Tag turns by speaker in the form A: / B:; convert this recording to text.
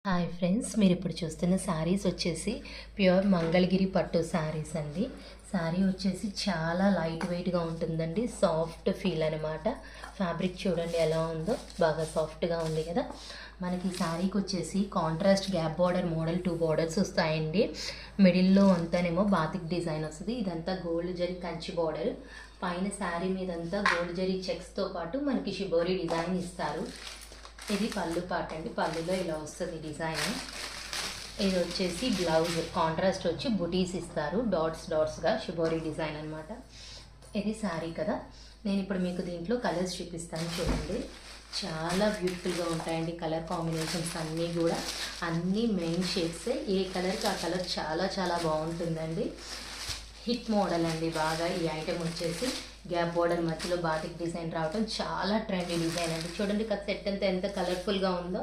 A: Hi friends, మీరు ఇప్పుడు చూస్తున్న శారీస్ వచ్చేసి ప్యూర్ మంగళగిరి పట్టు శారీస్ అండి. శారీ వచ్చేసి చాలా లైట్ వెయిట్గా ఉంటుందండి. సాఫ్ట్ ఫీల్ అనమాట. ఫ్యాబ్రిక్ చూడండి ఎలా ఉందో, బాగా సాఫ్ట్గా ఉంది కదా. మనకి శారీకి వచ్చేసి contrast gap border model 2 borders వస్తాయండి. మిడిల్లో అంతానేమో బాతిక్ డిజైన్ వస్తుంది. ఇదంతా గోల్డ్ జరీ కంచి బార్డర్. పైన శారీ మీదంతా గోల్డ్ జరీ చెక్స్తో పాటు మనకి షిబోరి డిజైన్ ఇస్తారు. ఇది పళ్ళు పాట అండి. పళ్ళులో ఇలా వస్తుంది డిజైన్. ఇది వచ్చేసి బ్లౌజ్ కాంట్రాస్ట్ వచ్చి బుటీస్ ఇస్తారు, డాట్స్గా షిబోరి డిజైన్ అనమాట. ఇది శారీ కదా. నేను ఇప్పుడు మీకు దీంట్లో కలర్స్ చూపిస్తాను చూడండి. చాలా బ్యూటిఫుల్గా ఉంటాయండి కలర్ కాంబినేషన్స్ అన్నీ కూడా. అన్నీ మెయిన్ షేడ్సే. ఏ కలర్కి ఆ కలర్ చాలా చాలా బాగుంటుందండి. హిట్ మోడల్ అండి బాగా. ఈ ఐటెం వచ్చేసి గ్యాప్ బోర్డర్ మధ్యలో బాతిక్ డిజైన్ రావడం చాలా ట్రెండీ డిజైన్ అండి. చూడండి సెట్ అంతా ఎంత కలర్ఫుల్గా ఉందో.